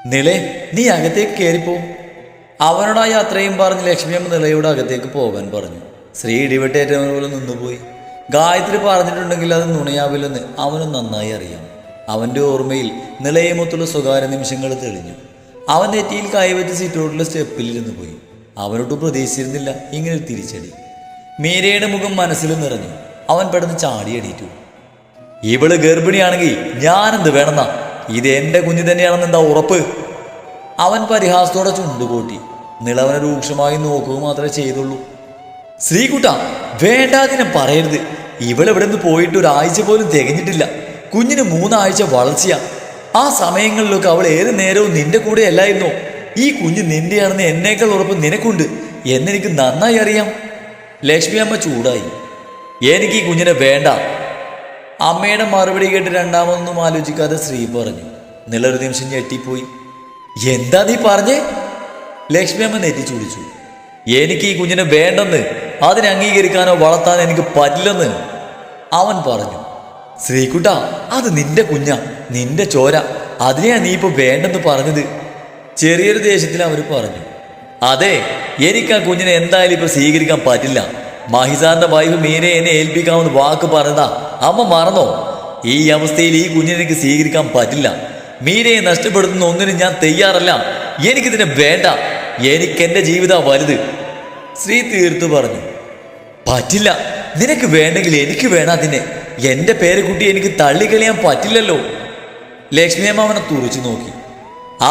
നിളെ, നീ അകത്തേക്ക് കയറിപ്പോ. അവനോട് ആ യാത്രയും പറഞ്ഞ് ലക്ഷ്മിയമ്മ നിളയോട് അകത്തേക്ക് പോകാൻ പറഞ്ഞു. ശ്രീ ഇടിവെട്ടേറ്റവൻ പോലെ നിന്നുപോയി. ഗായത്രി പറഞ്ഞിട്ടുണ്ടെങ്കിൽ അത് നുണയാവില്ലെന്ന് അവനും നന്നായി അറിയാം. അവൻ്റെ ഓർമ്മയിൽ നിളയുമൊത്തുള്ള സ്വകാര്യ നിമിഷങ്ങൾ തെളിഞ്ഞു. അവൻ നെറ്റിയിൽ കൈവച്ച് സിറ്റോട്ടിലെ സ്റ്റെപ്പിൽ ഇരുന്ന് പോയി. അവനൊട്ടും പ്രതീക്ഷിച്ചിരുന്നില്ല ഇങ്ങനെ ഒരു തിരിച്ചടി. മീരയുടെ മുഖം മനസ്സിൽ നിറഞ്ഞു. അവൻ പെട്ടെന്ന് ചാടി എണീറ്റു. ഇവള് ഗർഭിണിയാണെങ്കിൽ ഞാനെന്ത് വേണമെന്നാ? ഇത് എൻ്റെ കുഞ്ഞു തന്നെയാണെന്ന് എന്താ ഉറപ്പ്? അവൻ പരിഹാസത്തോടെ ചുണ്ടുകൂട്ടി. നിളവനെ രൂക്ഷമായി നോക്കുക മാത്രമേ ചെയ്തുള്ളൂ. ശ്രീകുട്ട, വേണ്ടാതിനെ പറയരുത്. ഇവളെവിടെ നിന്ന് പോയിട്ട് ഒരാഴ്ച പോലും തികഞ്ഞിട്ടില്ല. കുഞ്ഞിന് 3 ആഴ്ച വളർച്ചയാ. ആ സമയങ്ങളിലൊക്കെ അവൾ ഏത് നേരവും നിന്റെ കൂടെ അല്ലായിരുന്നോ? ഈ കുഞ്ഞ് നിന്റെയാണെന്ന് എന്നേക്കാൾ ഉറപ്പ് നിനക്കുണ്ട് എന്നെനിക്ക് നന്നായി അറിയാം. ലക്ഷ്മി അമ്മ ചൂടായി. എനിക്ക് ഈ കുഞ്ഞിനെ വേണ്ട. അമ്മയുടെ മറുപടി കേട്ട് രണ്ടാമതൊന്നും ആലോചിക്കാതെ ശ്രീ പറഞ്ഞു. നിലൊരു നിമിഷം ഞെട്ടിപ്പോയി. എന്താ നീ പറഞ്ഞേ? ലക്ഷ്മി അമ്മ നെറ്റി ചൂടിച്ചു. എനിക്ക് ഈ കുഞ്ഞിനെ വേണ്ടെന്ന്, അതിനെ അംഗീകരിക്കാനോ വളർത്താനോ എനിക്ക് പറ്റില്ലെന്ന് അവൻ പറഞ്ഞു. ശ്രീകുട്ട, അത് നിന്റെ കുഞ്ഞാ, നിന്റെ ചോര. അതിനെയാ നീ ഇപ്പൊ വേണ്ടെന്ന് പറഞ്ഞത്. ചെറിയൊരു ദേഷ്യത്തിൽ അവർ പറഞ്ഞു. അതെ, എനിക്ക് ആ കുഞ്ഞിനെ എന്തായാലും ഇപ്പൊ സ്വീകരിക്കാൻ പറ്റില്ല. മഹിസാറിന്റെ വൈഫ് മീനെ എന്നെ ഏൽപ്പിക്കാമെന്ന് വാക്ക് പറഞ്ഞതാ. അമ്മ മറന്നോ? ഈ അവസ്ഥയിൽ ഈ കുഞ്ഞിനെ എനിക്ക് സ്വീകരിക്കാൻ പറ്റില്ല. മീനയെ നഷ്ടപ്പെടുത്തുന്ന ഒന്നിനും ഞാൻ തയ്യാറല്ല. എനിക്കിതിനെ വേണ്ട. എനിക്കെന്റെ ജീവിതം വലുത്. ശ്രീ തീർത്തു പറഞ്ഞു. പറ്റില്ല. നിനക്ക് വേണ്ടെങ്കിൽ എനിക്ക് വേണം അതിനെ. എന്റെ പേരക്കുട്ടി എനിക്ക് തള്ളിക്കളിയാൻ പറ്റില്ലല്ലോ. ലക്ഷ്മിയമ്മ അവനെ തുറച്ചു നോക്കി.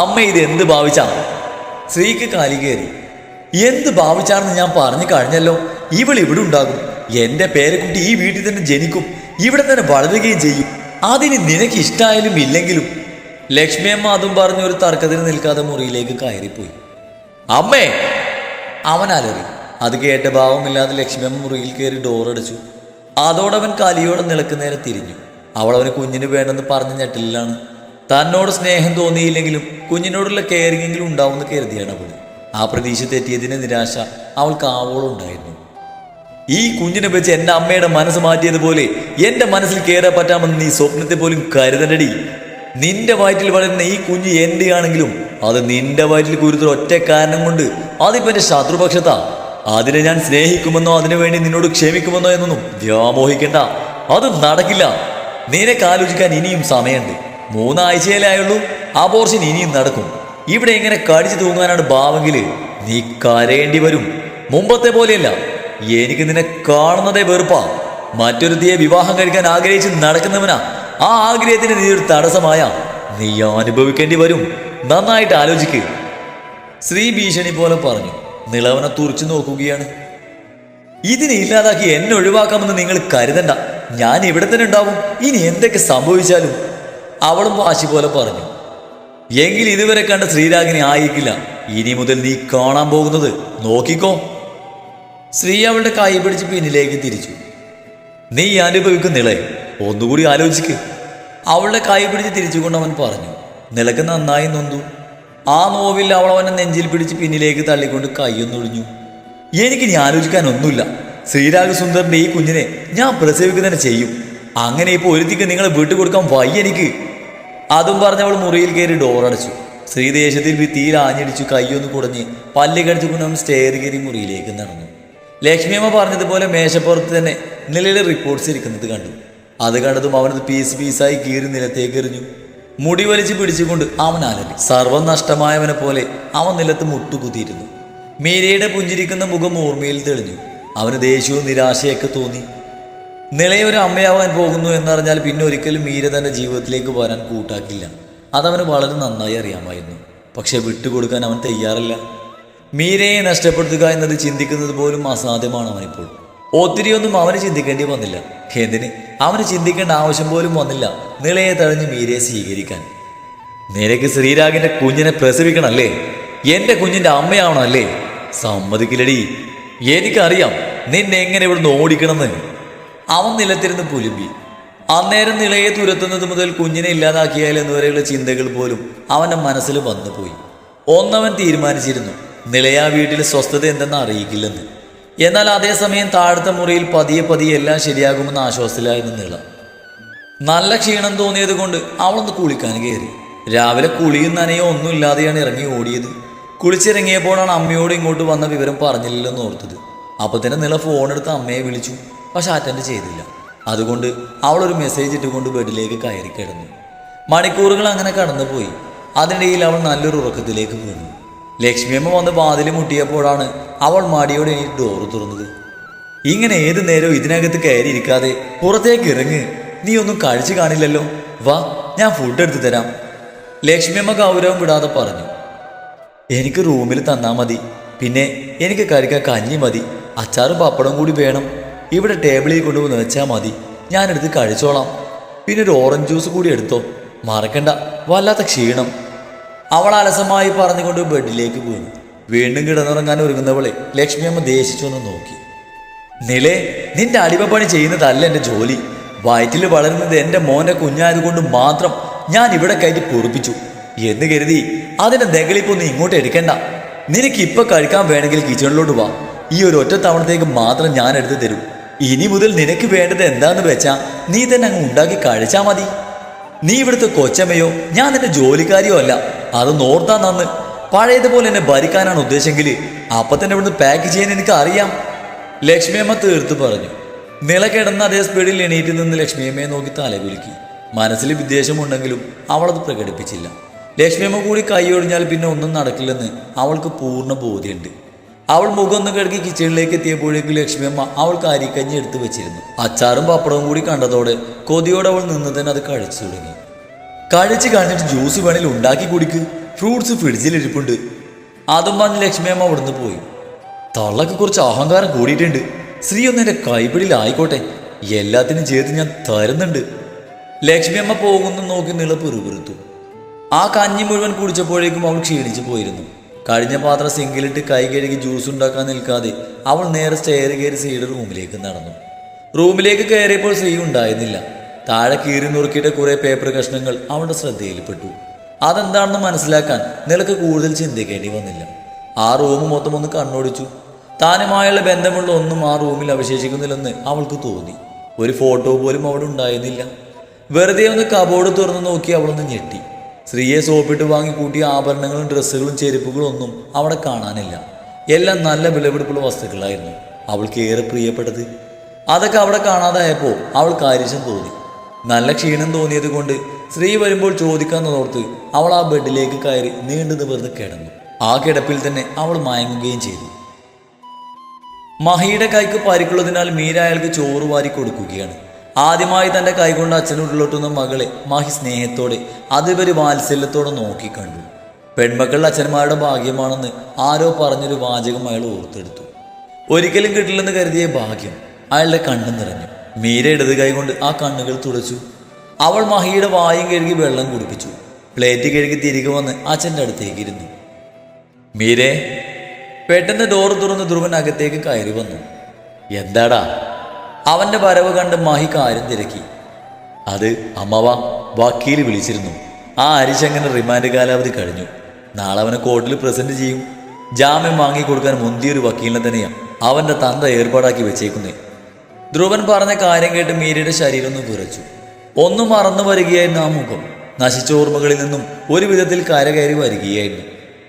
അമ്മ ഇത് എന്ത് ഭാവിച്ചാ? ശ്രീക്ക് കാലി കയറി. എന്ത് ഭാവിച്ചാണെന്ന് ഞാൻ പറഞ്ഞു കഴിഞ്ഞല്ലോ. ഇവൾ ഇവിടെ ഉണ്ടാകും. എന്റെ പേരക്കുട്ടി ഈ വീട്ടിൽ തന്നെ ജനിക്കും, ഇവിടെ തന്നെ വളരുകയും ചെയ്യും. അതിന് നിനക്ക് ഇഷ്ടമായാലും ഇല്ലെങ്കിലും. ലക്ഷ്മിയമ്മ അതും പറഞ്ഞ ഒരു തർക്കത്തിന് നിൽക്കാതെ മുറിയിലേക്ക് കയറിപ്പോയി. അമ്മേ, അവൻ അലറി. അത് കേട്ട ഭാവമില്ലാതെ ലക്ഷ്മിയമ്മ മുറിയിൽ കയറി ഡോറടച്ചു. അതോടവൻ കലിയോടെ നിലക്കുന്നേരെ തിരിഞ്ഞു. അവൾ അവന് കുഞ്ഞിന് വേണ്ടെന്ന് പറഞ്ഞ ഞെട്ടലിലാണ്. തന്നോട് സ്നേഹം തോന്നിയില്ലെങ്കിലും കുഞ്ഞിനോടുള്ള കെയറിങ്ങെങ്കിലും ഉണ്ടാവുമെന്ന് കരുതിയാണ് അവൾ. ആ പ്രതീക്ഷ തെറ്റിയതിന് നിരാശ അവൾക്ക് ആവോളം ഉണ്ടായിരുന്നു. ഈ കുഞ്ഞിനെ വെച്ച് എൻ്റെ അമ്മയുടെ മനസ്സ് മാറ്റിയതുപോലെ എൻ്റെ മനസ്സിൽ കയറാൻ പറ്റാമെന്ന് നീ സ്വപ്നത്തെ പോലും കരുതണ്ടടി. നിന്റെ വയറ്റിൽ വളരുന്ന ഈ കുഞ്ഞ് എന്റെയാണെങ്കിലും അത് നിന്റെ വയറ്റിൽ കുരുത്തൽ ഒറ്റ കാരണം കൊണ്ട് അതിപ്പോ എൻ്റെ ശത്രുപക്ഷത്താ. അതിനെ ഞാൻ സ്നേഹിക്കുമെന്നോ അതിനുവേണ്ടി നിന്നോട് ക്ഷമിക്കുമെന്നോ എന്നൊന്നും വ്യാമോഹിക്കണ്ട. അത് നടക്കില്ല. നിനക്ക് ആലോചിക്കാൻ ഇനിയും സമയമുണ്ട്. 3 ആഴ്ചയിലേ ആയുള്ളൂ. അബോർഷൻ ഇനിയും നടക്കും. ഇവിടെ ഇങ്ങനെ കടിച്ചു തൂങ്ങാനാണ് ഭാവെങ്കില് നീ കരയേണ്ടി വരും. മുമ്പത്തെ പോലെയല്ല. എനിക്ക് നിന്നെ കാണുന്നതേ വെറുപ്പാ. മറ്റൊരുത്തിയെ വിവാഹം കഴിക്കാൻ ആഗ്രഹിച്ച് നടക്കുന്നവനാ. ആ ആഗ്രഹത്തിന് നീ ഒരു തടസ്സമായ നീ അനുഭവിക്കേണ്ടി വരും. നന്നായിട്ട് ആലോചിക്ക്. ശ്രീ ഭീഷണി പോലെ പറഞ്ഞു. നിളവനെ തുറച്ചു നോക്കുകയാണ്. ഇതിനെ ഇല്ലാതാക്കി എന്നെ ഒഴിവാക്കാമെന്ന് നിങ്ങൾ കരുതണ്ട. ഞാൻ ഇവിടെ തന്നെ ഉണ്ടാവും, ഇനി എന്തൊക്കെ സംഭവിച്ചാലും. അവളും വാശി പോലെ പറഞ്ഞു. എങ്കിൽ ഇതുവരെ കണ്ട ശ്രീരാഗിനി ആയിരിക്കില്ല ഇനി മുതൽ നീ കാണാൻ പോകുന്നത്. നോക്കിക്കോ. ശ്രീ അവളുടെ കൈ പിടിച്ച് പിന്നിലേക്ക് തിരിച്ചു. നീ അനുഭവിക്കുന്നിളേ, ഒന്നുകൂടി ആലോചിക്ക്. അവളുടെ കൈ പിടിച്ച് തിരിച്ചുകൊണ്ട് അവൻ പറഞ്ഞു. നിലക്ക് നന്നായി നൊന്തു. ആ നോവിൽ അവൾ അവനെ നെഞ്ചിൽ പിടിച്ച് പിന്നിലേക്ക് തള്ളിക്കൊണ്ട് കൈയൊന്നൊഴിഞ്ഞു. എനിക്കിനി ആലോചിക്കാനൊന്നുമില്ല. ശ്രീരാഗ് സുന്ദറിന്റെ ഈ കുഞ്ഞിനെ ഞാൻ പ്രസവിക്കുന്നതിനെ ചെയ്യും. അങ്ങനെ ഇപ്പോൾ ഒരുത്തിക്ക് നിങ്ങളെ വിട്ടുകൊടുക്കാൻ വയ്യ എനിക്ക്. അതും പറഞ്ഞവൾ മുറിയിൽ കയറി ഡോറടച്ചു. ശ്രീദേശത്തിൽ ഭിത്തിയിൽ ആഞ്ഞടിച്ചു. കൈയൊന്ന് കുടഞ്ഞ് പല്ല് കടിച്ചുകൊണ്ട് അവൻ സ്റ്റെയർ കയറി മുറിയിലേക്ക് നടന്നു. ലക്ഷ്മിയമ്മ പറഞ്ഞതുപോലെ മേശപ്പുറത്ത് തന്നെ നിലയിലെ റിപ്പോർട്ട്സ് ഇരിക്കുന്നത് കണ്ടു. അത് കണ്ടതും അവനത് പീസായി കീറി നിലത്തേക്ക് എറിഞ്ഞു. മുടി വലിച്ച് പിടിച്ചുകൊണ്ട് അവൻ അലറി. സർവ്വം നഷ്ടമായവനെ പോലെ അവൻ നിലത്ത് മുട്ടുകുത്തിയിരുന്നു. മീരയുടെ പുഞ്ചിരിക്കുന്ന മുഖം ഓർമ്മയിൽ തെളിഞ്ഞു. അവന് ദേഷ്യവും നിരാശയൊക്കെ തോന്നി. നിളയൊരു അമ്മയാവാൻ പോകുന്നു എന്നറിഞ്ഞാൽ പിന്നെ ഒരിക്കലും മീര തൻ്റെ ജീവിതത്തിലേക്ക് വരാൻ കൂട്ടാക്കില്ല. അതവന് വളരെ നന്നായി അറിയാമായിരുന്നു. പക്ഷെ വിട്ടുകൊടുക്കാൻ അവൻ തയ്യാറല്ല. മീരയെ നഷ്ടപ്പെടുത്തുക എന്നത് ചിന്തിക്കുന്നത് പോലും അസാധ്യമാണ് അവനിപ്പോൾ. ഒത്തിരിയൊന്നും അവന് ചിന്തിക്കേണ്ടി വന്നില്ല. എന്തിന്? അവന് ചിന്തിക്കേണ്ട ആവശ്യം പോലും വന്നില്ല നിളയെ തഴഞ്ഞ് മീരയെ സ്വീകരിക്കാൻ. നിനക്ക് ശ്രീരാഗിന്റെ കുഞ്ഞിനെ പ്രസവിക്കണമല്ലേ? എൻ്റെ കുഞ്ഞിൻ്റെ അമ്മയാവണമല്ലേ? സമ്മതിക്കില്ലടി. എനിക്കറിയാം നിന്നെ എങ്ങനെ ഇവിടുന്ന് ഓടിക്കണമെന്ന്. അവൻ നിലത്തിരുന്ന് പുലുമ്പി. അന്നേരം നിളയെ തുരത്തുന്നത് മുതൽ കുഞ്ഞിനെ ഇല്ലാതാക്കിയാൽ എന്നുവരെയുള്ള ചിന്തകൾ പോലും അവൻ്റെ മനസ്സിൽ വന്നുപോയി. ഒന്നവൻ തീരുമാനിച്ചിരുന്നു, നിളയെ ആ വീട്ടിൽ സ്വസ്ഥത എന്തെന്ന് അറിയിക്കില്ലെന്ന്. എന്നാൽ അതേസമയം താഴത്തെ മുറിയിൽ പതിയെ എല്ലാം ശരിയാകുമെന്ന ആശ്വാസത്തിലായിരുന്നു നിള. നല്ല ക്ഷീണം തോന്നിയത് കൊണ്ട് അവളൊന്ന് കുളിക്കാൻ കയറി. രാവിലെ കുളിയും നനയോ ഒന്നുമില്ലാതെയാണ് ഇറങ്ങി ഓടിയത്. കുളിച്ചിറങ്ങിയപ്പോഴാണ് അമ്മയോട് ഇങ്ങോട്ട് വന്ന വിവരം പറഞ്ഞില്ലെന്ന് ഓർത്തത്. അപ്പോൾ തന്നെ നില ഫോണെടുത്ത് അമ്മയെ വിളിച്ചു. പക്ഷെ അറ്റൻഡ് ചെയ്തില്ല. അതുകൊണ്ട് അവളൊരു മെസ്സേജ് ഇട്ടുകൊണ്ട് ബെഡിലേക്ക് കയറി കിടന്നു. മണിക്കൂറുകൾ അങ്ങനെ കടന്നുപോയി. അതിനിടയിൽ അവൾ നല്ലൊരു ഉറക്കത്തിലേക്ക് വീണു. ലക്ഷ്മിയമ്മ വന്ന് വാതിൽ മുട്ടിയപ്പോഴാണ് അവൾ മടിയോടെ എണീറ്റ് ഡോറ് തുറന്നത്. ഇങ്ങനെ ഏത് നേരവും ഇതിനകത്ത് കയറിയിരിക്കാതെ പുറത്തേക്ക് ഇറങ്ങ്. നീ ഒന്നും കഴിച്ചു കാണില്ലല്ലോ. വാ, ഞാൻ ഫുഡ് എടുത്തു തരാം. ലക്ഷ്മിയമ്മ ഗൗരവം വിടാതെ പറഞ്ഞു. എനിക്ക് റൂമിൽ തന്നാൽ മതി. പിന്നെ എനിക്ക് കഴിക്കാൻ കഞ്ഞി മതി. അച്ചാറും പപ്പടം കൂടി വേണം. ഇവിടെ ടേബിളിൽ കൊണ്ടുവന്ന് വെച്ചാൽ മതി. ഞാനെടുത്ത് കഴിച്ചോളാം. പിന്നെ ഒരു ഓറഞ്ച് ജ്യൂസ് കൂടി എടുത്തോ. മറക്കണ്ട, വല്ലാത്ത ക്ഷീണം. അവൾ അലസമായി പറഞ്ഞുകൊണ്ട് ബെഡിലേക്ക് വീണു. വീണ്ടും കിടന്നുറങ്ങാൻ ഒരുങ്ങുന്നവളെ ലക്ഷ്മിയമ്മ ദേഷിച്ചൊന്ന് നോക്കി. നിലേ, നിന്റെ അടിമപ്പണി ചെയ്യുന്നതല്ല എൻ്റെ ജോലി. വയറ്റിൽ വളരുന്നത് എൻ്റെ മോൻ്റെ കുഞ്ഞായതുകൊണ്ട് മാത്രം ഞാൻ ഇവിടെ കയറ്റി പൊറുപ്പിച്ചു എന്ന് കരുതി അതിൻ്റെ നെകളിപ്പൊന്നും ഇങ്ങോട്ട് എടുക്കണ്ട. നിനക്ക് ഇപ്പം കഴിക്കാൻ വേണമെങ്കിൽ കിച്ചണിലോട്ട് വാ. ഈ ഒരു ഒറ്റ തവണത്തേക്ക് മാത്രം ഞാൻ എടുത്ത് തരും. ഇനി മുതൽ നിനക്ക് വേണ്ടത് എന്താന്ന് വെച്ചാൽ നീ തന്നെ അങ്ങ് ഉണ്ടാക്കി കഴിച്ചാൽ മതി. നീ ഇവിടുത്തെ കൊച്ചമ്മയോ ഞാൻ നിന്റെ ജോലിക്കാരിയോ അല്ല. അത് നോർത്താ നന്ന്. പഴയതുപോലെ എന്നെ ഭരിക്കാനാണ് ഉദ്ദേശമെങ്കിൽ അപ്പം തന്നെ ഇവിടുന്ന് പാക്ക് ചെയ്യാൻ എനിക്ക് അറിയാം. ലക്ഷ്മിയമ്മ തീർത്ത് പറഞ്ഞു. നില കിടന്ന അതേ സ്പീഡിൽ എണീറ്റ് നിന്ന് ലക്ഷ്മിയമ്മയെ നോക്കി തലകുലുക്കി. മനസ്സിൽ വിദ്വേഷമുണ്ടെങ്കിലും അവളത് പ്രകടിപ്പിച്ചില്ല. ലക്ഷ്മിയമ്മ കൂടി കൈയൊഴിഞ്ഞാൽ പിന്നെ ഒന്നും നടക്കില്ലെന്ന് അവൾക്ക് പൂർണ്ണ ബോധ്യമുണ്ട്. അവൾ മുഖമൊന്ന് കഴുകി കിച്ചണിലേക്ക് എത്തിയപ്പോഴേക്കും ലക്ഷ്മിയമ്മ അവൾക്ക് അരിക്കഞ്ഞി എടുത്തു വെച്ചിരുന്നു. അച്ചാറും പപ്പടവും കൂടി കണ്ടതോടെ കൊതിയോടെ അവൾ നിന്ന് തന്നെ അത് കഴിച്ചു തുടങ്ങി. കഴിച്ച് കഴിഞ്ഞിട്ട് ജ്യൂസ് വേണേൽ ഉണ്ടാക്കി കുടിക്ക്. ഫ്രൂട്ട്സ് ഫ്രിഡ്ജിലിരിപ്പുണ്ട്. അതും പറഞ്ഞ് ലക്ഷ്മിയമ്മ അവിടുന്ന് പോയി. തള്ളക്ക് കുറച്ച് അഹങ്കാരം കൂടിയിട്ടുണ്ട്. ശ്രീ ഒന്ന് എൻ്റെ കൈപ്പിടിയിലായിക്കോട്ടെ. എല്ലാത്തിനും ചെയ്ത് ഞാൻ തരുന്നുണ്ട്. ലക്ഷ്മിയമ്മ പോകുന്നു നോക്കി നിള പിറുപിറുത്തു. ആ കഞ്ഞി മുഴുവൻ കുടിച്ചപ്പോഴേക്കും അവൾ ക്ഷീണിച്ചു പോയിരുന്നു. കഴിഞ്ഞ പാത്രം സിങ്കിലിട്ട് കൈ കഴുകി ജ്യൂസ് ഉണ്ടാക്കാൻ നിൽക്കാതെ അവൾ നേരെ സ്റ്റെയർ കയറി ശ്രീയുടെ റൂമിലേക്ക് നടന്നു. റൂമിലേക്ക് കയറിയപ്പോൾ ശ്രീ ഉണ്ടായിരുന്നില്ല. താഴെ കീറി നുറുക്കിയിട്ട് കുറേ പേപ്പർ കഷ്ണങ്ങൾ അവളുടെ ശ്രദ്ധയിൽപ്പെട്ടു. അതെന്താണെന്ന് മനസ്സിലാക്കാൻ നിലക്ക് കൂടുതൽ ചിന്തിക്കേണ്ടി വന്നില്ല. ആ റൂം മൊത്തം ഒന്ന് കണ്ണോടിച്ചു. താനുമായുള്ള ബന്ധമുള്ള ഒന്നും ആ റൂമിൽ അവശേഷിക്കുന്നില്ലെന്ന് അവൾക്ക് തോന്നി. ഒരു ഫോട്ടോ പോലും അവിടെ ഉണ്ടായിരുന്നില്ല. വെറുതെ ഒന്ന് കബോർഡ് തുറന്നു നോക്കി അവളൊന്ന് ഞെട്ടി. സ്ത്രീയെ സോപ്പിട്ട് വാങ്ങി കൂട്ടിയ ആഭരണങ്ങളും ഡ്രസ്സുകളും ചെരുപ്പുകളും ഒന്നും അവിടെ കാണാനില്ല. എല്ലാം നല്ല വിലപിടിപ്പുള്ള വസ്തുക്കളായിരുന്നു അവൾക്ക് ഏറെ പ്രിയപ്പെട്ടത്. അതൊക്കെ അവിടെ കാണാതായപ്പോൾ അവൾ കാര്യശം തോന്നി. നല്ല ക്ഷീണം തോന്നിയത് കൊണ്ട് സ്ത്രീ വരുമ്പോൾ ചോദിക്കാമെന്നോർത്ത് അവൾ ആ ബെഡിലേക്ക് കയറി നീണ്ടു നിവർന്ന് കിടന്നു. ആ കിടപ്പിൽ തന്നെ അവൾ മയങ്ങുകയും ചെയ്തു. മഹിയുടെ കൈക്ക് പരിക്കുള്ളതിനാൽ മീര അയാൾക്ക് ചോറ് വാരി കൊടുക്കുകയാണ്. ആദ്യമായി തൻ്റെ കൈകൊണ്ട് അച്ഛനുള്ളിലോട്ടുന്ന മകളെ മഹി സ്നേഹത്തോടെ അതുവരെ വാത്സല്യത്തോടെ നോക്കിക്കണ്ടു. പെൺമക്കളുടെ അച്ഛന്മാരുടെ ഭാഗ്യമാണെന്ന് ആരോ പറഞ്ഞൊരു വാചകം അയാൾ ഓർത്തെടുത്തു. ഒരിക്കലും കിട്ടില്ലെന്ന് കരുതിയ ഭാഗ്യം അയാളുടെ കണ്ണു നിറഞ്ഞു. മീര ഇടത് കൈ കൊണ്ട് ആ കണ്ണുകൾ തുടച്ചു. അവൾ മഹിയുടെ വായും കഴുകി വെള്ളം കുടിപ്പിച്ചു. പ്ലേറ്റ് കഴുകി തിരികെ വന്ന് അച്ഛൻ്റെ അടുത്തേക്ക് ഇരുന്നു. മീരേ. പെട്ടെന്ന് ഡോറ് തുറന്ന് ധ്രുവൻ അകത്തേക്ക് കയറി വന്നു. എന്താടാ? അവൻ്റെ വരവ് കണ്ട് മഹി കാര്യം തിരക്കി. അത് അമ്മവ വക്കീൽ വിളിച്ചിരുന്നു. ആ അരിശങ്ങനെ റിമാൻഡ് കാലാവധി കഴിഞ്ഞു. നാളെ അവനെ കോർട്ടിൽ പ്രസന്റ് ചെയ്യും. ജാമ്യം വാങ്ങിക്കൊടുക്കാൻ മുന്തിയൊരു വക്കീലിനെ തന്നെയാണ് അവൻ്റെ തന്ത ഏർപ്പാടാക്കി വെച്ചേക്കുന്നേ. ധ്രുവൻ പറഞ്ഞ കാര്യം കേട്ട് മീരയുടെ ശരീരം ഒന്ന് വിറച്ചു. ഒന്നും മറന്നു വരികയായിരുന്നു ആ മുഖം. നശിച്ച ഓർമ്മകളിൽ നിന്നും ഒരു വിധത്തിൽ കരകയറി വരികയായിരുന്നു.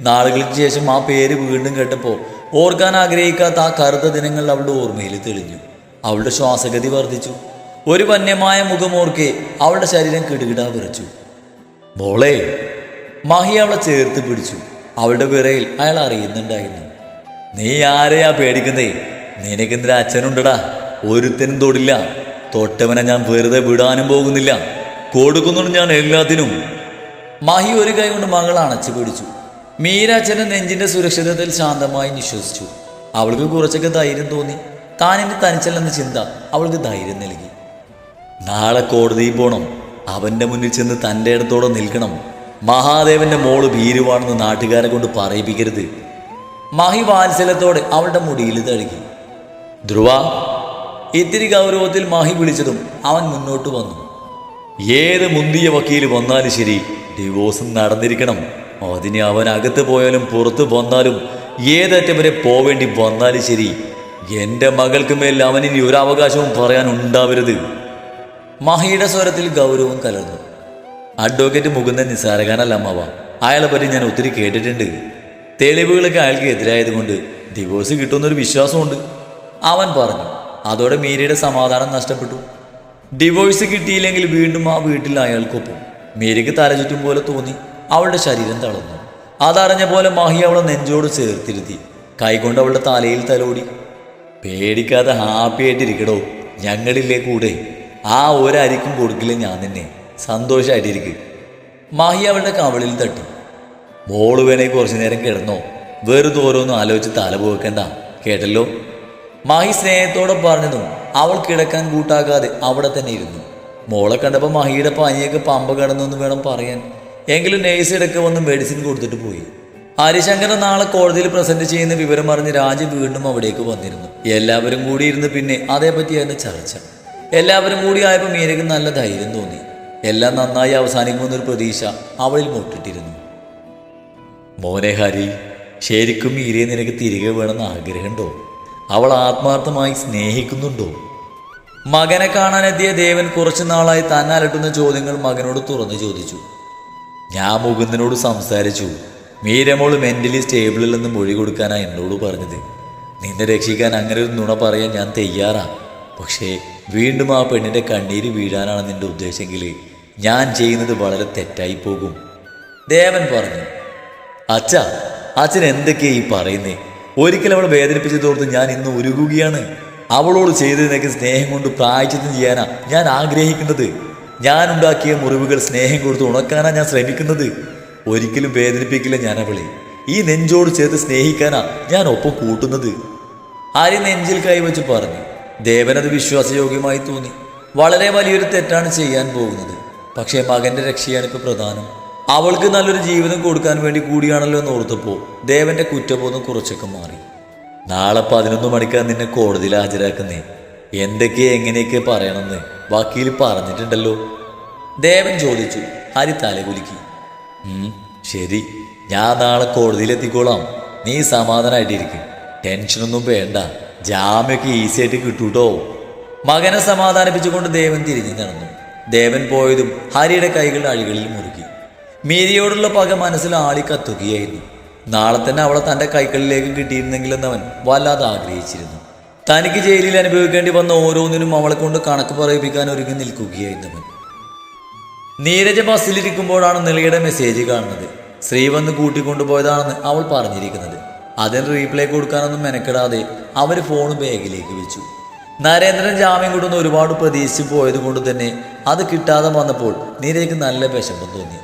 നാളുകൾക്ക് ശേഷം ആ പേര് വീണ്ടും കേട്ടപ്പോൾ ഓർക്കാൻ ആഗ്രഹിക്കാത്ത ആ കറുത്ത ദിനങ്ങൾ അവളുടെ ഓർമ്മയിൽ തെളിഞ്ഞു. അവളുടെ ശ്വാസഗതി വർദ്ധിച്ചു. ഒരു വന്യമായ മുഖമോർക്കെ അവളുടെ ശരീരം കിടുകിടാ വിറച്ചു. മോളെ. മഹി അവളെ ചേർത്ത് പിടിച്ചു. അവളുടെ വിറയിൽ അയാൾ അറിയുന്നുണ്ടായിരുന്നു. നീ ആരെയാ പേടിക്കുന്നേ? നിനക്കെന്തിനാ അച്ഛനുണ്ടടാ. ഒരുത്തനും തൊടില്ല. തൊട്ടവനെ ഞാൻ വെറുതെ വിടാനും പോകുന്നില്ല. കൊടുക്കുന്നുണ്ട് ഞാൻ എല്ലാത്തിനും. മഹി ഒരു കൈ കൊണ്ട് മകൾ അണച്ചു പിടിച്ചു. മീര അച്ഛൻ്റെ നെഞ്ചിൻ്റെ സുരക്ഷിതത്തിൽ ശാന്തമായി നിശ്വസിച്ചു. അവൾക്ക് കുറച്ചൊക്കെ ധൈര്യം തോന്നി. താനിന് തനിച്ചല്ലെന്ന ചിന്ത അവൾക്ക് ധൈര്യം നൽകി. നാളെ കോടതിയിൽ പോകണം. അവൻ്റെ മുന്നിൽ ചെന്ന് തൻ്റെ ഇടത്തോടെ നിൽക്കണം. മഹാദേവന്റെ മോള് ഭീരുവാണെന്ന് നാട്ടുകാരെ കൊണ്ട് പറയിപ്പിക്കരുത്. മഹി വാത്സല്യത്തോടെ അവളുടെ മുടിയിൽ തഴുകി. ധ്രുവ. ഇത്തിരി ഗൗരവത്തിൽ മഹി വിളിച്ചതും അവൻ മുന്നോട്ട് വന്നു. ഏത് മുന്തിയ വക്കീൽ വന്നാലും ശരി, ഡിവോഴ്സ് നടന്നിരിക്കണം. അതിന് അവൻ അകത്ത് പോയാലും പുറത്തു വന്നാലും ഏതറ്റം വരെ പോവേണ്ടി വന്നാലും ശരി, എൻ്റെ മകൾക്ക് മേൽ അവനിനി ഒരു അവകാശവും പറയാൻ ഉണ്ടാവരുത്. മഹിയുടെ സ്വരത്തിൽ ഗൗരവം കലർന്നു. അഡ്വക്കേറ്റ് മുകുന്ദൻ നിസ്സാരക്കാരനല്ല അമ്മാവ. അയാളെ പറ്റി ഞാൻ ഒത്തിരി കേട്ടിട്ടുണ്ട്. തെളിവുകളൊക്കെ അയാൾക്ക് എതിരായതുകൊണ്ട് ഡിവോഴ്സ് കിട്ടുമെന്നൊരു വിശ്വാസമുണ്ട്, അവൻ പറഞ്ഞു. അതോടെ മീരയുടെ സമാധാനം നഷ്ടപ്പെട്ടു. ഡിവോഴ്സ് കിട്ടിയില്ലെങ്കിൽ വീണ്ടും ആ വീട്ടിൽ അയാൾക്കൊപ്പം. മീരയ്ക്ക് തലചുറ്റും പോലെ തോന്നി. അവളുടെ ശരീരം തളർന്നു. അതറിഞ്ഞ പോലെ മാഹി അവളെ നെഞ്ചോട് ചേർത്തിരുത്തി കൈകൊണ്ട് അവളുടെ തലയിൽ തലോടി. പേടിക്കാതെ ഹാപ്പി ആയിട്ടിരിക്കടോ, ഞങ്ങളില്ലേ കൂടെ. ആ ഒരരിക്കും കൊടുക്കില്ല ഞാൻ നിന്നെ. സന്തോഷമായിട്ടിരിക്കും. മാഹി അവളുടെ കവളിൽ തട്ടി. മോള് വേണേ കുറച്ചു നേരം കിടന്നോ, വെറുതെ ഓരോന്നും ആലോചിച്ച് തല പോക്കണ്ട, കേട്ടല്ലോ. മാഹി സ്നേഹത്തോടെ പറഞ്ഞതും അവൾ കിടക്കാൻ കൂട്ടാക്കാതെ അവിടെ തന്നെ ഇരുന്നു. മോളെ കണ്ടപ്പോൾ മാഹിയുടെ പനിയൊക്കെ പമ്പ കിടന്നെന്ന് വേണം പറയാൻ. എങ്കിലും നേഴ്സ് ഇടയ്ക്ക് വന്ന് മെഡിസിൻ കൊടുത്തിട്ട് പോയി. ഹരിശങ്കരൻ നാളെ കോടതിയിൽ പ്രസന്റ് ചെയ്യുന്ന വിവരം അറിഞ്ഞ് രാജു വീണ്ടും അവിടേക്ക് വന്നിരുന്നു. എല്ലാവരും കൂടി ഇരുന്ന് പിന്നെ അതേപറ്റിയായിരുന്നു ചർച്ച. എല്ലാവരും കൂടി ആയപ്പോൾ മീരയ്ക്ക് നല്ല ധൈര്യം തോന്നി. എല്ലാം നന്നായി അവസാനിക്കുമെന്നൊരു പ്രതീക്ഷ അവളിൽ മുട്ടിട്ടിരുന്നു. മോനെ ഹരി, ശരിക്കും മീരയെ നിനക്ക് തിരികെ വേണമെന്ന് ആഗ്രഹമുണ്ടോ? അവൾ ആത്മാർത്ഥമായി സ്നേഹിക്കുന്നുണ്ടോ? മകനെ കാണാനെത്തിയ ദേവൻ കുറച്ചു നാളായി തന്നെ അലട്ടുന്ന ചോദ്യങ്ങൾ മകനോട് തുറന്നു ചോദിച്ചു. ഞാൻ മുകുന്ദനോട് സംസാരിച്ചു. മീരമോള് മെന്റലി സ്റ്റേബിളില്ലെന്ന് മൊഴി കൊടുക്കാനാണ് എന്നോട് പറഞ്ഞത്. നിന്നെ രക്ഷിക്കാൻ അങ്ങനെ ഒരു നുണ പറയാൻ ഞാൻ തയ്യാറാ. പക്ഷേ വീണ്ടും ആ പെണ്ണിൻ്റെ കണ്ണീര് വീഴാനാണ് നിന്റെ ഉദ്ദേശമെങ്കിൽ ഞാൻ ചെയ്യുന്നത് വളരെ തെറ്റായി പോകും, ദേവൻ പറഞ്ഞു. അച്ഛൻ എന്തൊക്കെയാ ഈ പറയുന്നേ? ഒരിക്കലും അവളെ വേദനിപ്പിച്ചതോർത്ത് ഞാൻ ഇന്ന് ഉരുകുകയാണ്. അവളോട് ചെയ്തതിനൊക്കെ സ്നേഹം കൊണ്ട് പ്രായശ്ചിത്തം ചെയ്യാനാ ഞാൻ ആഗ്രഹിക്കുന്നത്. ഞാൻ ഉണ്ടാക്കിയ മുറിവുകൾ സ്നേഹം കൊടുത്ത് ഉണക്കാനാ ഞാൻ ശ്രമിക്കുന്നത്. ഒരിക്കലും വേദനിപ്പിക്കില്ല ഞാൻ അവളെ. ഈ നെഞ്ചോട് ചേർത്ത് സ്നേഹിക്കാനാ ഞാൻ ഒപ്പം കൂട്ടുന്നത്, ഹരി നെഞ്ചിൽ കൈവച്ച് പറഞ്ഞു. ദേവനത് വിശ്വാസയോഗ്യമായി തോന്നി. വളരെ വലിയൊരു തെറ്റാണ് ചെയ്യാൻ പോകുന്നത്. പക്ഷേ മകന്റെ രക്ഷയാണ് ഇപ്പോൾ പ്രധാനം. അവൾക്ക് നല്ലൊരു ജീവിതം കൊടുക്കാൻ വേണ്ടി കൂടിയാണല്ലോ എന്ന് ഓർത്തപ്പോൾ ദേവന്റെ കുറ്റബോധം കുറച്ചൊക്കെ മാറി. നാളെ 11 മണിക്കാണ് നിന്നെ കോടതിയിൽ ഹാജരാക്കുന്നേ. എന്തൊക്കെയാ എങ്ങനെയൊക്കെ പറയണമെന്ന് വക്കീൽ പറഞ്ഞിട്ടുണ്ടല്ലോ, ദേവൻ ചോദിച്ചു. ഹരി തലകുലുക്കി. ശരി, ഞാൻ നാളെ കോടതിയിലെത്തിക്കോളാം. നീ സമാധാനമായിട്ടിരിക്കും, ടെൻഷനൊന്നും വേണ്ട. ജാമ്യമൊക്കെ ഈസി ആയിട്ട് കിട്ടൂട്ടോ. മകനെ സമാധാനിപ്പിച്ചുകൊണ്ട് ദേവൻ തിരിഞ്ഞു നടന്നു. ദേവൻ പോയതും ഹരിയുടെ കൈകൾ അഴികളിൽ മുറുകി. മീരയോടുള്ള പക മനസ്സിൽ ആളി കത്തുകയായിരുന്നു. നാളെ തന്നെ അവളെ തൻ്റെ കൈകളിലേക്ക് കിട്ടിയിരുന്നെങ്കിലെന്നവൻ വല്ലാതെ ആഗ്രഹിച്ചിരുന്നു. തനിക്ക് ജയിലിൽ അനുഭവിക്കേണ്ടി വന്ന ഓരോന്നിനും അവളെ കൊണ്ട് കണക്ക് പറയിപ്പിക്കാൻ ഒരുങ്ങി നിൽക്കുകയായിരുന്നവൻ. നീരജ ബസ്സിലിരിക്കുമ്പോഴാണ് നിളയുടെ മെസ്സേജ് കാണുന്നത്. ശ്രീ വന്ന് കൂട്ടിക്കൊണ്ടുപോയതാണെന്ന് അവൾ പറഞ്ഞിരിക്കുന്നത്. അതിന് റീപ്ലൈ കൊടുക്കാനൊന്നും മെനക്കെടാതെ അവർ ഫോൺ ബാഗിലേക്ക് വെച്ചു. നരേന്ദ്രൻ ജാമ്യം കൊടുന്ന് ഒരുപാട് പ്രതീക്ഷിച്ച് പോയത് കൊണ്ട് തന്നെ അത് കിട്ടാതെ വന്നപ്പോൾ നീരജയ്ക്ക് നല്ല വിഷമം തോന്നി.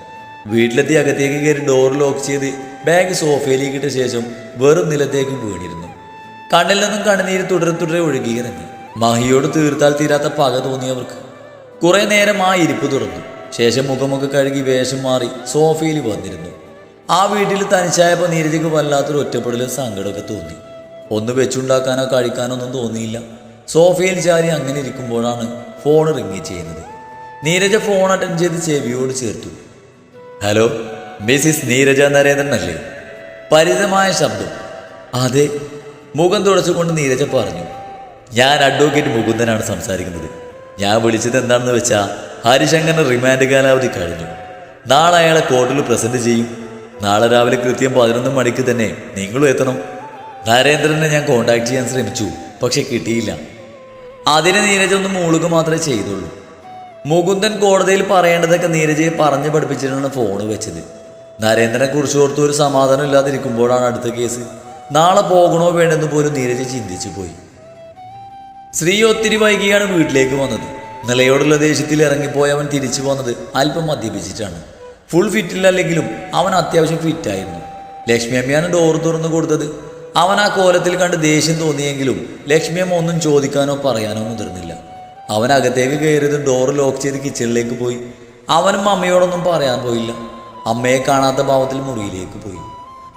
വീട്ടിലെത്തി അകത്തേക്ക് കയറി ഡോർ ലോക്ക് ചെയ്ത് ബാഗ് സോഫയിലേക്ക് ഇട്ട ശേഷം വെറും നിലത്തേക്ക് വീണിരുന്നു. കണ്ണിൽ നിന്നും കണ്ണുനീര് തുടരെ ഒഴുകിയിറങ്ങി. മഹിയോട് തീർത്താൽ തീരാത്ത പക തോന്നിയവർക്ക്. കുറെ നേരം ആ ഇരിപ്പ് തുറന്നു. ശേഷം മുഖമൊക്കെ കഴുകി വേഷം മാറി സോഫയിൽ വന്നിരുന്നു. ആ വീട്ടിൽ തനിച്ചായപ്പോൾ നീരജയ്ക്ക് വല്ലാത്തൊരു ഒറ്റപ്പെടലും സങ്കടമൊക്കെ തോന്നി. ഒന്ന് വെച്ചുണ്ടാക്കാനോ കഴിക്കാനോ ഒന്നും തോന്നിയില്ല. സോഫയിൽ ചാരി അങ്ങനെ ഇരിക്കുമ്പോഴാണ് ഫോൺ റിങ് ചെയ്യുന്നത്. നീരജ ഫോൺ അറ്റൻഡ് ചെയ്ത് ചെവിയോട് ചേർത്തു. ഹലോ, മിസ്സിസ് നീരജ നരേന്ദ്രൻ അല്ലേ? പരിചിതമായ ശബ്ദം. അതെ, മുഖം തുടച്ചുകൊണ്ട് നീരജ പറഞ്ഞു. ഞാൻ അഡ്വക്കേറ്റ് മുകുന്ദനാണ് സംസാരിക്കുന്നത്. ഞാൻ വിളിച്ചത് എന്താണെന്ന് വെച്ചാൽ ഹരിശങ്കറിന് റിമാൻഡ് കാലാവധി കഴിഞ്ഞു. നാളെ അയാളെ കോർട്ടിൽ പ്രസന്റ് ചെയ്യും. നാളെ രാവിലെ കൃത്യം 11 മണിക്ക് തന്നെ നിങ്ങളും എത്തണം. നരേന്ദ്രനെ ഞാൻ കോണ്ടാക്ട് ചെയ്യാൻ ശ്രമിച്ചു, പക്ഷെ കിട്ടിയില്ല. അതിന് നീരജ ഒന്ന് മൂളുക മാത്രമേ ചെയ്തുള്ളൂ. മുകുന്ദൻ കോടതിയിൽ പറയേണ്ടതൊക്കെ നീരജയെ പറഞ്ഞു പഠിപ്പിച്ചിട്ടാണ് ഫോണ് വെച്ചത്. നരേന്ദ്രനെ കുറിച്ച് ഓർത്ത് ഒരു സമാധാനം ഇല്ലാതിരിക്കുമ്പോഴാണ് അടുത്ത കേസ്. നാളെ പോകണോ വേണ്ടെന്ന് പോലും നീരജ ചിന്തിച്ചു പോയി. ശ്രീ ഒത്തിരി വൈകിയാണ് വീട്ടിലേക്ക് വന്നത്. നിലയോടുള്ള ദേഷ്യത്തിൽ ഇറങ്ങിപ്പോയി അവൻ തിരിച്ചു വന്നത് അല്പം മദ്യപിച്ചിട്ടാണ്. ഫുൾ ഫിറ്റിലല്ലെങ്കിലും അവൻ അത്യാവശ്യം ഫിറ്റായിരുന്നു. ലക്ഷ്മി അമ്മയാണ് ഡോർ തുറന്നു കൊടുത്തത്. അവൻ ആ കോലത്തിൽ കണ്ട് ദേഷ്യം തോന്നിയെങ്കിലും ലക്ഷ്മി അമ്മ ഒന്നും ചോദിക്കാനോ പറയാനോ മുതിർന്നില്ല. അവൻ അകത്തേക്ക് കയറിയത് ഡോർ ലോക്ക് ചെയ്ത് കിച്ചണിലേക്ക് പോയി. അവനും അമ്മയോടൊന്നും പറയാൻ പോയില്ല. അമ്മയെ കാണാത്ത ഭാവത്തിൽ മുറിയിലേക്ക് പോയി.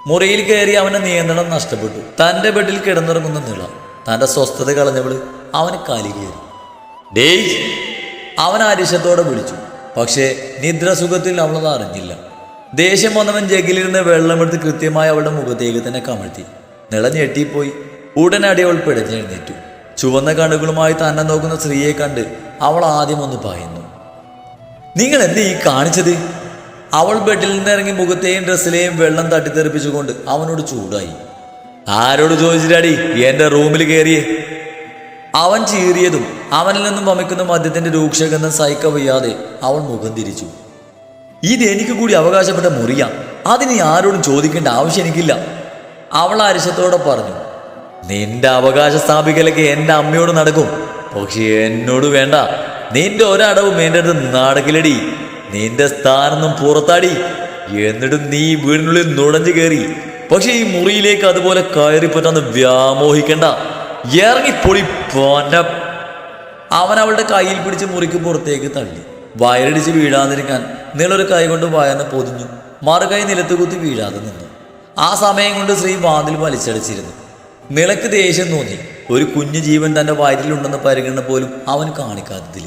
മുറിയിൽ കയറി അവൻ്റെ നിയന്ത്രണം നഷ്ടപ്പെട്ടു. തൻ്റെ ബെഡിൽ കിടന്നിറങ്ങുന്ന നിള തൻ്റെ സ്വസ്ഥത കളഞ്ഞവള് അവന് കാലി കയറി. ഡേയ്, അവൻ അരിശത്തോടെ വിളിച്ചു. പക്ഷേ നിദ്രസുഖത്തിൽ അവളത് അറിഞ്ഞില്ല. ദേഷ്യം വന്നവൻ ജഗിലിരുന്ന് വെള്ളമെടുത്ത് കൃത്യമായി അവളുടെ മുഖത്തേക്ക് തന്നെ കമഴ്ത്തി. നിള ഞെട്ടിപ്പോയി. ഉടനടി അവൾ പിടഞ്ഞെഴുന്നേറ്റു. ചുവന്ന കണ്ണുകളുമായി തന്നെ നോക്കുന്ന സ്ത്രീയെ കണ്ട് അവൾ ആദ്യം ഒന്ന് പായുന്നു. നിങ്ങൾ എന്തേ ഈ കാണിച്ചത്? അവൾ ബെഡിൽ നിന്ന് ഇറങ്ങി മുഖത്തെയും ഡ്രസ്സിലെയും വെള്ളം തട്ടിത്തെറിപ്പിച്ചുകൊണ്ട് അവനോട് ചൂടായി. ആരോട് ചോദിച്ചിട്ടാടി എന്റെ റൂമിൽ കയറിയേ? അവൻ ചീറിയതും അവനിൽ നിന്നും വമിക്കുന്ന മദ്യത്തിന്റെ രൂക്ഷഗന്ധം സഹിക്ക വയ്യാതെ അവൾ മുഖം തിരിച്ചു. ഇത് എനിക്ക് കൂടി അവകാശപ്പെട്ട മുറിയാ, അതിന് ആരോടും ചോദിക്കേണ്ട ആവശ്യം എനിക്കില്ല, അവൾ അരിശത്തോടെ പറഞ്ഞു. നിന്റെ അവകാശ സ്ഥാപിക്കലൊക്കെ എൻ്റെ അമ്മയോട് നടക്കും, പക്ഷെ എന്നോട് വേണ്ട. നിന്റെ ഒരടവും എൻ്റെ അടുത്ത് നടക്കില്ലടി. നിന്റെ സ്ഥാനൊന്നും പുറത്താടി. എന്നിട്ടും നീ വീടിനുള്ളിൽ നുഴഞ്ഞു കയറി. പക്ഷെ ഈ മുറിയിലേക്ക് അതുപോലെ കയറിപ്പറ്റാന്ന് വ്യാമോഹിക്കണ്ട. ഇറങ്ങിപ്പൊളി പോന്ന. അവൻ അവളുടെ കയ്യിൽ പിടിച്ച് മുറിക്ക് പുറത്തേക്ക് തള്ളി. വയറിടിച്ച് വീഴാതിരിക്കാൻ നീളൊരു കൈ കൊണ്ട് വയറിനെ പൊതിഞ്ഞു. മറുകൈ നിലത്ത് കുത്തി വീഴാതെ നിന്നു. ആ സമയം കൊണ്ട് ശ്രീ വാതിൽ വലിച്ചടിച്ചിരുന്നു. നിളക്ക് ദേഷ്യം തോന്നി. ഒരു കുഞ്ഞു ജീവൻ തൻ്റെ വയറ്റിലുണ്ടെന്ന് പരിഗണന പോലും അവൻ കാണിക്കാത്തതിൽ.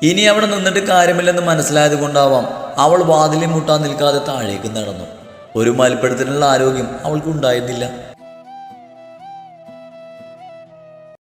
ഇനി അവിടെ നിന്നിട്ട് കാര്യമില്ലെന്ന് മനസ്സിലായത് കൊണ്ടാവാം അവൾ വാതിലിൽ മുട്ടാൻ നിൽക്കാതെ താഴേക്ക് നടന്നു. ഒരു മൽപ്പിടുത്തത്തിനുള്ള ആരോഗ്യം അവൾക്കുണ്ടായിരുന്നില്ല.